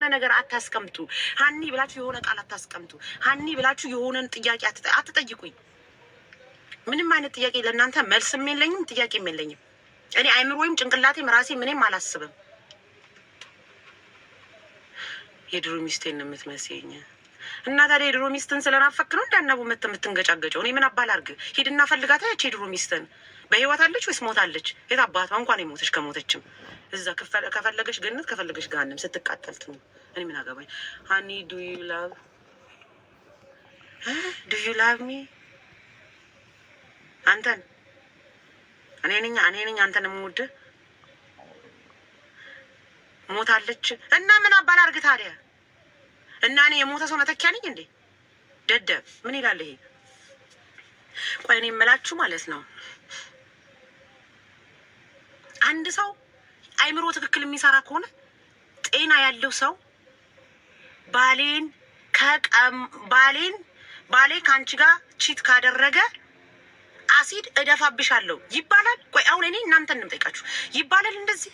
ነገር አታስቀምጡ። ሀኒ ብላችሁ የሆነ ቃል አታስቀምጡ። ሀኒ ብላችሁ የሆነን ጥያቄ አትጠይቁኝ። ምንም አይነት ጥያቄ ለእናንተ መልስም የለኝም ጥያቄም የለኝም። እኔ አይምሮዬም ጭንቅላቴም ራሴ ምንም አላስብም። የድሮ ሚስቴን ነው የምትመስይኝ እና ታዲያ የድሮ ሚስትን ስለናፈክ ነው እንዳናቡ የምትንገጫገጨው? እኔ ምን አባል አድርግ? ሂድና ፈልጋታ። ያች የድሮ ሚስትን በህይወት አለች ወይስ ሞታለች? የት አባቷ እንኳን የሞተች ከሞተችም እዛ ከፈለገች ገነት ከፈለገች ገሃነም ስትቃጠልት ነው። እኔ ምን አገባኝ? ሀኒ ዱ ዩ ላቭ ሚ አንተን እኔ ነኝ አንተን የምወድህ። ሞታለች እና ምን አባል አድርግ ታዲያ? እና እኔ የሞተ ሰው መተኪያ ነኝ እንዴ? ደደብ ምን ይላል ይሄ? ቆይ እኔ የምላችሁ ማለት ነው አንድ ሰው አይምሮ ትክክል የሚሰራ ከሆነ ጤና ያለው ሰው ባሌ ከአንቺ ጋር ቺት ካደረገ አሲድ እደፋብሻለሁ ይባላል? ቆይ አሁን እኔ እናንተን እንጠይቃችሁ ይባላል እንደዚህ?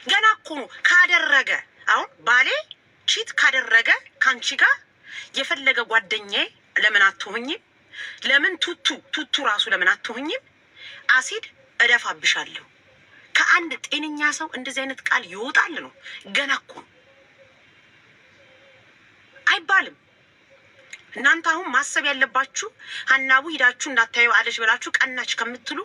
ገና እኮ ነው ካደረገ። አሁን ባሌ ቺት ካደረገ ካንቺ ጋር የፈለገ ጓደኛዬ ለምን አትሆኝም? ለምን ቱቱ ራሱ ለምን አትሆኝም? አሲድ እደፋብሻለሁ። ከአንድ ጤነኛ ሰው እንደዚህ አይነት ቃል ይወጣል ነው? ገና እኮ ነው አይባልም። እናንተ አሁን ማሰብ ያለባችሁ ሀናቡ ሂዳችሁ እንዳታዩ አለች ብላችሁ ቀናች ከምትሉ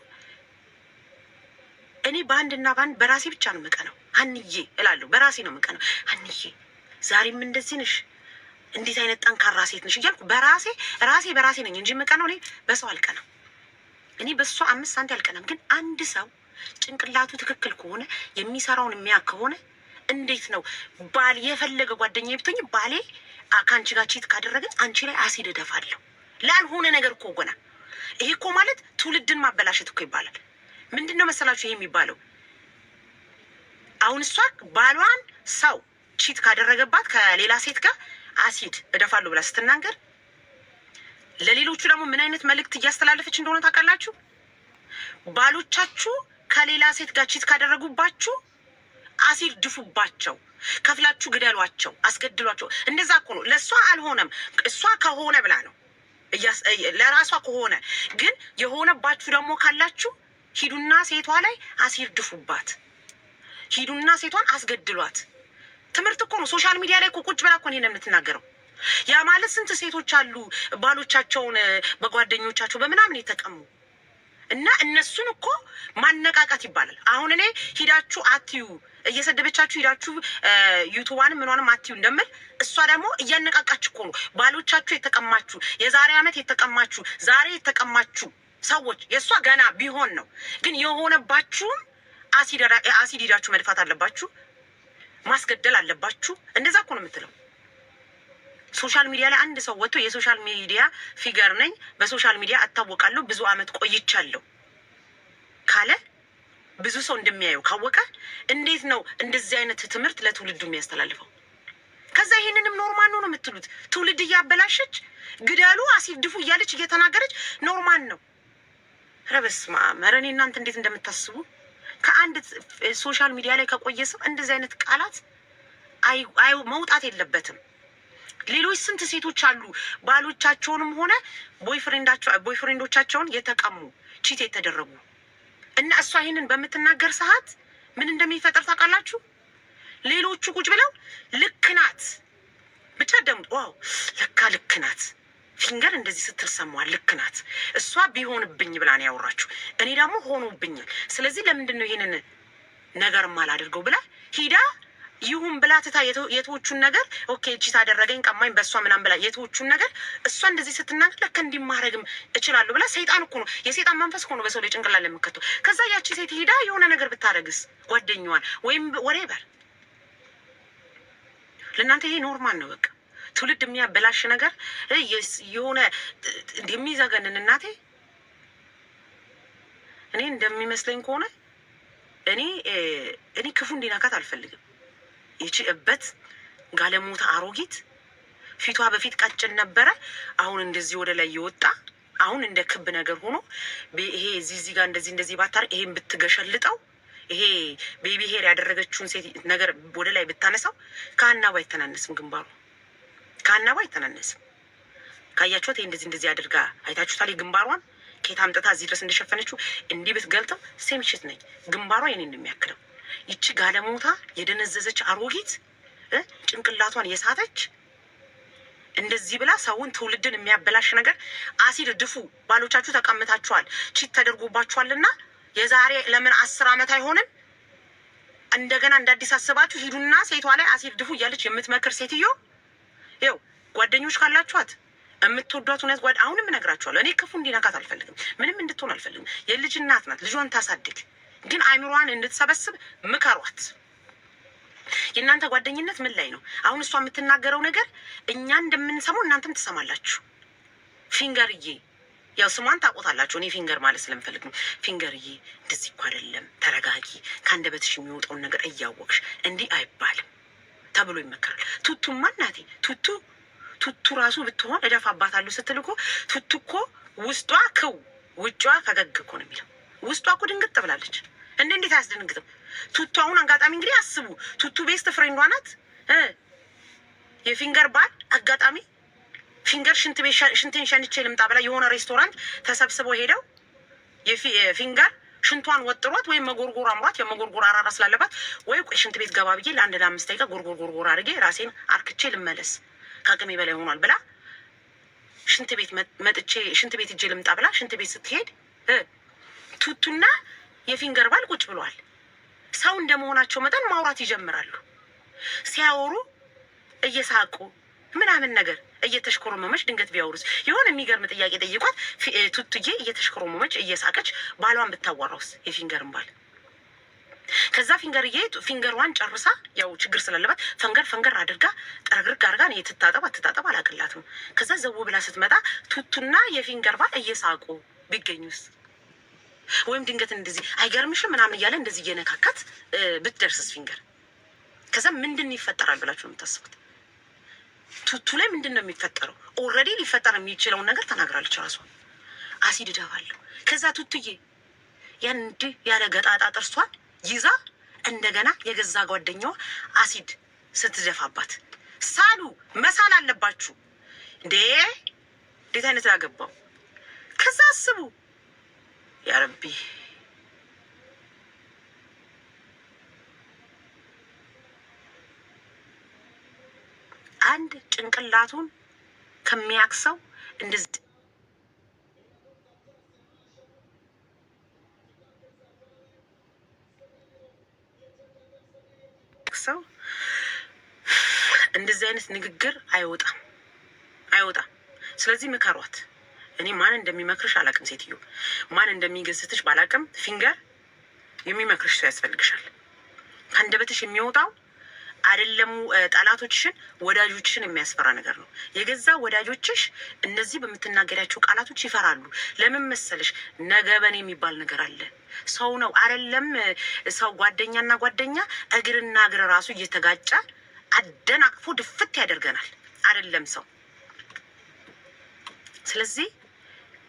እኔ በአንድና በአንድ በራሴ ብቻ ነው የምቀነው። ሀንዬ እላለሁ፣ በራሴ ነው የምቀነው። ሀንዬ ዛሬም እንደዚህ ነሽ፣ እንዴት አይነት ጠንካራ ሴት ነሽ እያልኩ በራሴ ነኝ እንጂ የምቀነው እኔ በሰው አልቀናም። እኔ በሷ 5 ሳንቲ አልቀናም። ግን አንድ ሰው ጭንቅላቱ ትክክል ከሆነ የሚሰራውን የሚያ ከሆነ እንዴት ነው ባል የፈለገ ጓደኛ ብትሆኝ ባሌ ከአንቺ ጋር ቺት ካደረገች አንቺ ላይ አሲድ እደፋለሁ ላልሆነ ነገር እኮ ጎና። ይሄ እኮ ማለት ትውልድን ማበላሸት እኮ ይባላል። ምንድን ነው መሰላችሁ ይሄ የሚባለው? አሁን እሷ ባሏን ሰው ቺት ካደረገባት ከሌላ ሴት ጋር አሲድ እደፋለሁ ብላ ስትናገር ለሌሎቹ ደግሞ ምን አይነት መልእክት እያስተላለፈች እንደሆነ ታውቃላችሁ? ባሎቻችሁ ከሌላ ሴት ጋር ቺት ካደረጉባችሁ አሲድ ድፉባቸው፣ ከፍላችሁ ግደሏቸው፣ አስገድሏቸው። እንደዛ እኮ ነው። ለእሷ አልሆነም፣ እሷ ከሆነ ብላ ነው ለራሷ ከሆነ። ግን የሆነባችሁ ደግሞ ካላችሁ ሂዱና ሴቷ ላይ አሲድ ድፉባት፣ ሂዱና ሴቷን አስገድሏት። ትምህርት እኮ ነው። ሶሻል ሚዲያ ላይ እኮ ቁጭ ብላ እኮ ነው የምትናገረው። ያ ማለት ስንት ሴቶች አሉ ባሎቻቸውን በጓደኞቻቸው በምናምን የተቀሙ እና እነሱን እኮ ማነቃቃት ይባላል። አሁን እኔ ሂዳችሁ አትዩ እየሰደበቻችሁ ሂዳችሁ ዩቱባንም ምንሆንም አትዩ እንደምል እሷ ደግሞ እያነቃቃች እኮ ነው። ባሎቻችሁ የተቀማችሁ የዛሬ ዓመት የተቀማችሁ ዛሬ የተቀማችሁ ሰዎች የእሷ ገና ቢሆን ነው። ግን የሆነባችሁም አሲድ ሂዳችሁ መድፋት አለባችሁ፣ ማስገደል አለባችሁ። እንደዛ እኮ ነው የምትለው። ሶሻል ሚዲያ ላይ አንድ ሰው ወጥቶ የሶሻል ሚዲያ ፊገር ነኝ፣ በሶሻል ሚዲያ እታወቃለሁ፣ ብዙ አመት ቆይቻለሁ ካለ ብዙ ሰው እንደሚያየው ካወቀ እንዴት ነው እንደዚህ አይነት ትምህርት ለትውልዱ የሚያስተላልፈው? ከዛ ይሄንንም ኖርማል ነው የምትሉት? ትውልድ እያበላሸች ግደሉ፣ አሲድ ድፉ እያለች እየተናገረች ኖርማል ነው። ኧረ በስመ አብ! ኧረ እኔ እናንተ እንዴት እንደምታስቡ ከአንድ ሶሻል ሚዲያ ላይ ከቆየ ሰው እንደዚህ አይነት ቃላት መውጣት የለበትም። ሌሎች ስንት ሴቶች አሉ ባሎቻቸውንም ሆነ ቦይፍሬንዶቻቸውን የተቀሙ ቺት የተደረጉ እና እሷ ይሄንን በምትናገር ሰዓት ምን እንደሚፈጠር ታውቃላችሁ? ሌሎቹ ቁጭ ብለው ልክ ናት ብቻ ደምጥ ዋው ለካ ልክ ናት፣ ፊንገር እንደዚህ ስትል ሰማዋል፣ ልክ ናት እሷ ቢሆንብኝ ብላ ነው ያወራችሁ። እኔ ደግሞ ሆኖብኛል፣ ስለዚህ ለምንድን ነው ይሄንን ነገር ማላደርገው ብላ ሂዳ ይሁን ብላ ትታ የተዎቹን ነገር ኦኬ እቺ ታደረገኝ ቀማኝ በእሷ ምናምን ብላ የተዎቹን ነገር እሷ እንደዚህ ስትናገር ለካ እንዲማረግም እችላለሁ ብላ ሰይጣን እኮ ነው፣ የሰይጣን መንፈስ እኮ ነው በሰው ላይ ጭንቅላት ላይ የምከተው። ከዛ ያቺ ሴት ሄዳ የሆነ ነገር ብታረግስ ጓደኛዋን ወይም ወሬበር ለእናንተ ይሄ ኖርማል ነው። በቃ ትውልድ የሚያበላሽ ነገር የሆነ የሚዘገንን እናቴ እኔ እንደሚመስለኝ ከሆነ እኔ ክፉ እንዲነካት አልፈልግም። ይቺ እበት ጋለሞታ አሮጊት ፊቷ በፊት ቀጭን ነበረ፣ አሁን እንደዚህ ወደ ላይ የወጣ አሁን እንደ ክብ ነገር ሆኖ ይሄ እዚህ ጋር እንደዚህ ባታር ይሄን ብትገሸልጠው ይሄ ቤቢ ሄር ያደረገችውን ሴት ነገር ወደ ላይ ብታነሳው ከአናባ አይተናነስም። ግንባሩ ከአናባ አይተናነስም። ካያችሁት ይሄ እንደዚህ አድርጋ አይታችሁታል። ግንባሯን ከየት አምጥታ እዚህ ድረስ እንደሸፈነችው እንዲህ ብትገልጠው ሴም ሽት ነኝ። ግንባሯ የኔን እንደሚያክለው ይቺ ጋለሞታ የደነዘዘች አሮጊት ጭንቅላቷን የሳተች እንደዚህ ብላ ሰውን ትውልድን የሚያበላሽ ነገር አሲድ ድፉ። ባሎቻችሁ ተቀምታችኋል፣ ቺት ተደርጎባችኋልና የዛሬ ለምን 10 ዓመት አይሆንም እንደገና እንዳዲስ አስባችሁ ሂዱና ሴቷ ላይ አሲድ ድፉ እያለች የምትመክር ሴትዮ ይኸው ጓደኞች ካላችኋት የምትወዷት እውነት አሁንም እነግራችኋለሁ። እኔ ክፉ እንዲነካት አልፈልግም፣ ምንም እንድትሆን አልፈልግም። የልጅ እናት ናት፣ ልጇን ታሳድግ። ግን አይምሯን እንድትሰበስብ ምከሯት። የእናንተ ጓደኝነት ምን ላይ ነው? አሁን እሷ የምትናገረው ነገር እኛ እንደምንሰማው እናንተም ትሰማላችሁ። ፊንገርዬ ያው ስሟን ታውቆታላችሁ። እኔ ፊንገር ማለት ስለምፈልግ ነው። ፊንገርዬ እንደዚህ እኮ አይደለም፣ ተረጋጊ፣ ከአንደበትሽ የሚወጣውን ነገር እያወቅሽ እንዲህ አይባልም ተብሎ ይመከራል። ቱቱማ እናቴ ቱቱ ራሱ ብትሆን እደፋባታለሁ ስትል እኮ ቱቱ እኮ ውስጧ ክው ውጫዋ ፈገግ እኮ ነው የሚለው። ውስጧ እኮ ድንግጥ ብላለች። እንዴት አያስደነግጥም? ቱቱ አሁን አጋጣሚ እንግዲህ አስቡ፣ ቱቱ ቤስት ፍሬንዷ ናት። የፊንገር ባል አጋጣሚ ፊንገር ሽንቴን ሸንቼ ልምጣ ብላ የሆነ ሬስቶራንት ተሰብስበው ሄደው የፊንገር ሽንቷን ወጥሯት ወይም መጎርጎር አምሯት የመጎርጎር አራራ ስላለባት ወይ ቆይ ሽንት ቤት ገባ ብዬ ለ1-5 ደቂቃ ጎርጎር አድርጌ ራሴን አርክቼ ልመለስ ከአቅሜ በላይ ሆኗል ብላ ሽንት ቤት መጥቼ ሽንት ቤት እጄ ልምጣ ብላ ሽንት ቤት ስትሄድ ቱቱና የፊንገር ባል ቁጭ ብሏል። ሰው እንደመሆናቸው መጠን ማውራት ይጀምራሉ። ሲያወሩ እየሳቁ ምናምን ነገር እየተሽኮረመመች ድንገት ቢያወሩስ የሆነ የሚገርም ጥያቄ ጠይቋት ቱቱዬ እየተሽኮረመመች እየሳቀች ባሏን ብታዋራውስ የፊንገርን ባል። ከዛ ፊንገሯን ጨርሳ ያው ችግር ስላለባት ፈንገር አድርጋ ጠረግርግ አድርጋ ነው ትታጠብ አላቅላትም። ከዛ ዘው ብላ ስትመጣ ቱቱና የፊንገር ባል እየሳቁ ቢገኙስ? ወይም ድንገት እንደዚህ አይገርምሽም ምናምን እያለ እንደዚህ እየነካካት ብትደርስስ ፊንገር? ከዛ ምንድን ይፈጠራል ብላችሁ ነው የምታስቡት? ቱቱ ላይ ምንድን ነው የሚፈጠረው? ኦልሬዲ ሊፈጠር የሚችለውን ነገር ተናግራለች ራሷ። አሲድ እደፋለሁ። ከዛ ቱቱዬ ያን እንዲህ ያለ ገጣጣ ጥርሷን ይዛ እንደገና የገዛ ጓደኛዋ አሲድ ስትደፋባት ሳሉ መሳል አለባችሁ እንዴት አይነት ያገባው። ከዛ አስቡ ያ ረቢ አንድ ጭንቅላቱን ከሚያክሰው እንደዚህ ሰው እንደዚህ አይነት ንግግር አይወጣም። ስለዚህ ምከሯት። እኔ ማን እንደሚመክርሽ አላቅም። ሴትዮ ማን እንደሚገስትሽ ባላቅም፣ ፊንገር የሚመክርሽ ሰው ያስፈልግሻል። ከአንደበትሽ የሚወጣው አይደለም ጠላቶችሽን ወዳጆችሽን የሚያስፈራ ነገር ነው። የገዛ ወዳጆችሽ እነዚህ በምትናገሪያቸው ቃላቶች ይፈራሉ። ለምን መሰለሽ? ነገ በኔ የሚባል ነገር አለ። ሰው ነው አይደለም ሰው ጓደኛና ጓደኛ እግርና እግር ራሱ እየተጋጨ አደናቅፎ ድፍት ያደርገናል አይደለም ሰው። ስለዚህ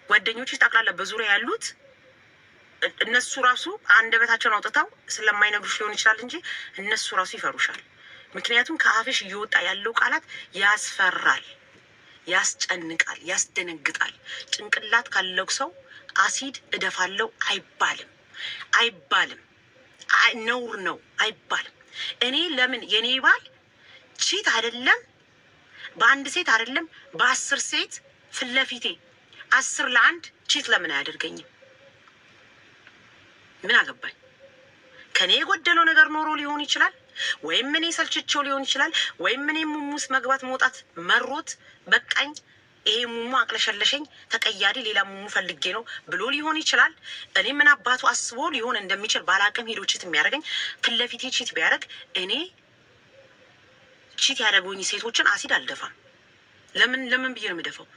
ጓደኞች ጠቅላላ በዙሪያ ያሉት እነሱ ራሱ አንደበታቸውን አውጥተው ስለማይነግሩሽ ሊሆን ይችላል እንጂ እነሱ ራሱ ይፈሩሻል። ምክንያቱም ከአፍሽ እየወጣ ያለው ቃላት ያስፈራል፣ ያስጨንቃል፣ ያስደነግጣል። ጭንቅላት ካለው ሰው አሲድ እደፋለው አይባልም። ነውር ነው አይባልም። እኔ ለምን የኔ ባል ቺት አይደለም በአንድ ሴት አይደለም በ10 ሴት ፊት ለፊቴ 10 ለ1 ቺት ለምን አያደርገኝም? ምን አገባኝ? ከኔ የጎደለው ነገር ኖሮ ሊሆን ይችላል፣ ወይም እኔ ሰልችቼው ሊሆን ይችላል፣ ወይም እኔ ሙሙስ መግባት መውጣት መሮት በቃኝ፣ ይሄ ሙሙ አቅለሸለሸኝ፣ ተቀያሪ ሌላ ሙሙ ፈልጌ ነው ብሎ ሊሆን ይችላል። እኔ ምን አባቱ አስቦ ሊሆን እንደሚችል ባላቅም ሄዶ ቺት የሚያደርገኝ ፊት ለፊቴ ቺት ቢያደርግ እኔ ቺት ያደረጉኝ ሴቶችን አሲድ አልደፋም። ለምን ብዬ ነው የምደፋው?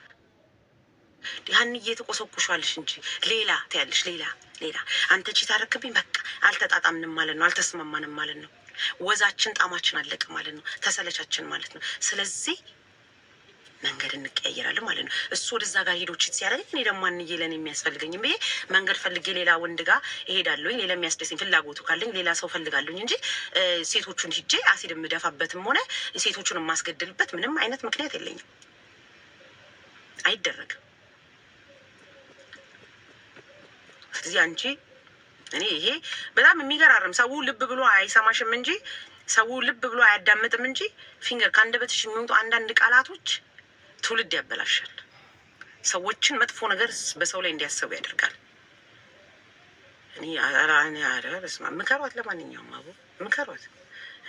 ያን እየተቆሰቁሻለሽ እንጂ ሌላ ትያለሽ። ሌላ አንተ ቺት አደረክብኝ፣ በቃ አልተጣጣምንም ማለት ነው፣ አልተስማማንም ማለት ነው፣ ወዛችን ጣማችን አለቀ ማለት ነው፣ ተሰለቻችን ማለት ነው። ስለዚህ መንገድ እንቀያየራለን ማለት ነው። እሱ ወደዛ ጋር ሄዶ ቺት ሲያደርግ እኔ ደግሞ አንዬ ለኔ የሚያስፈልገኝም ብዬ መንገድ ፈልጌ ሌላ ወንድ ጋር እሄዳለሁኝ። ሌላ የሚያስደስኝ ፍላጎቱ ካለኝ ሌላ ሰው ፈልጋለሁኝ እንጂ ሴቶቹን ሂጄ አሲድ የምደፋበትም ሆነ ሴቶቹን የማስገድልበት ምንም አይነት ምክንያት የለኝም። አይደረግም። ስለዚህ አንቺ እኔ ይሄ በጣም የሚገራርም ሰው ልብ ብሎ አይሰማሽም እንጂ ሰው ልብ ብሎ አያዳምጥም እንጂ ፊንገር ከአንደበትሽ የሚወጡ አንዳንድ ቃላቶች ትውልድ ያበላሻል። ሰዎችን መጥፎ ነገር በሰው ላይ እንዲያሰቡ ያደርጋል። እኔ በስመ አብ ምከሯት። ለማንኛውም አቡ ምከሯት።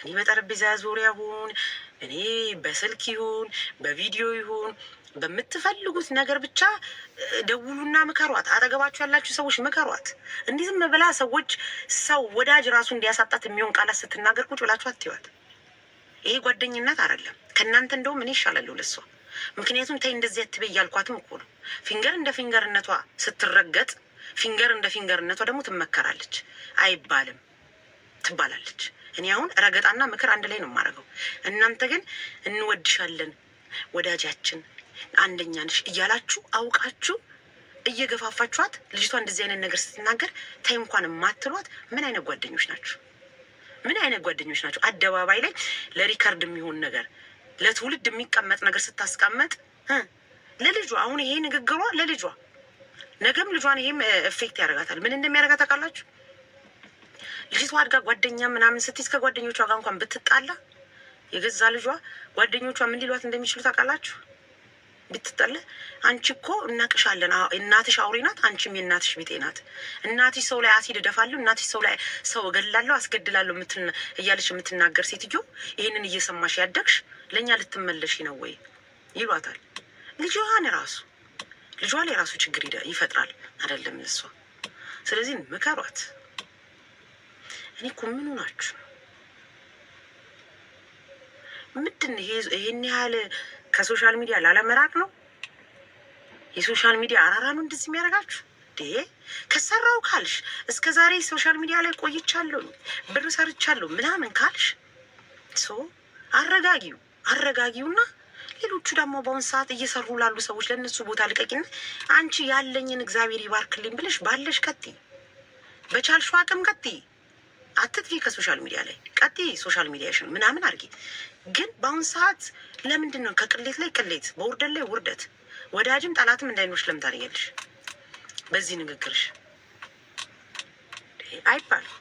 እኔ በጠረጴዛ ዙሪያ ይሁን እኔ በስልክ ይሁን በቪዲዮ ይሁን በምትፈልጉት ነገር ብቻ ደውሉና ምከሯት። አጠገባችሁ ያላችሁ ሰዎች ምከሯት። እንዲህ ዝም ብላ ሰዎች ሰው ወዳጅ ራሱ እንዲያሳጣት የሚሆን ቃላት ስትናገር ቁጭ ብላችሁ አትይዋት። ይሄ ጓደኝነት አይደለም። ከእናንተ እንደውም እኔ ይሻላለሁ ለሷ። ምክንያቱም ተይ እንደዚህ አትበይ እያልኳትም እኮ ነው። ፊንገር እንደ ፊንገርነቷ ስትረገጥ፣ ፊንገር እንደ ፊንገርነቷ ደግሞ ትመከራለች አይባልም ትባላለች። እኔ አሁን ረገጣና ምክር አንድ ላይ ነው የማደርገው። እናንተ ግን እንወድሻለን ወዳጃችን አንደኛ ነሽ እያላችሁ አውቃችሁ እየገፋፋችኋት ልጅቷ እንደዚህ አይነት ነገር ስትናገር ተይ እንኳን የማትሏት ምን አይነት ጓደኞች ናቸው? ምን አይነት ጓደኞች ናቸው? አደባባይ ላይ ለሪከርድ የሚሆን ነገር ለትውልድ የሚቀመጥ ነገር ስታስቀመጥ ለልጇ አሁን ይሄ ንግግሯ ለልጇ ነገም ልጇን ይሄም ኤፌክት ያደርጋታል። ምን እንደሚያደርጋት ታውቃላችሁ? ልጅቷ አድጋ ጓደኛ ምናምን ስትይዝ ከጓደኞቿ ጋር እንኳን ብትጣላ የገዛ ልጇ ጓደኞቿ ምን ሊሏት እንደሚችሉ ታውቃላችሁ? ብትጣላ አንቺ እኮ እናቅሻለን፣ እናትሽ አውሬ ናት፣ አንቺም የእናትሽ ቢጤ ናት። እናትሽ ሰው ላይ አሲድ እደፋለሁ፣ እናትሽ ሰው ላይ ሰው እገላለሁ፣ አስገድላለሁ እያለች የምትናገር ሴትዮ ይህንን እየሰማሽ ያደግሽ ለእኛ ልትመለሽ ነው ወይ ይሏታል። ልጇን ራሱ ልጇ ላይ ራሱ ችግር ይፈጥራል አይደለም እሷ። ስለዚህ ምከሯት። እኔ እኮ ምኑ ናችሁ? ምንድን ይሄን ያህል ከሶሻል ሚዲያ ላለመራቅ ነው? የሶሻል ሚዲያ አራራ ነው እንደዚህ የሚያደርጋችሁ? ከሰራው ካልሽ እስከ ዛሬ ሶሻል ሚዲያ ላይ ቆይቻለሁ ብር ሰርቻለሁ ምናምን ካልሽ አረጋጊውና ሌሎቹ ደግሞ በአሁን ሰዓት እየሰሩ ላሉ ሰዎች ለእነሱ ቦታ ልቀቂና አንቺ ያለኝን እግዚአብሔር ይባርክልኝ ብለሽ ባለሽ ቀጥይ፣ በቻልሽው አቅም ቀጥይ። አትጥፊ ከሶሻል ሚዲያ ላይ ቀጥይ። ሶሻል ሚዲያሽን ምናምን አድርጊ። ግን በአሁን ሰዓት ለምንድን ነው ከቅሌት ላይ ቅሌት፣ በውርደት ላይ ውርደት፣ ወዳጅም ጠላትም እንዳይኖርሽ ለምን ታደርጊያለሽ? በዚህ ንግግርሽ አይባልም።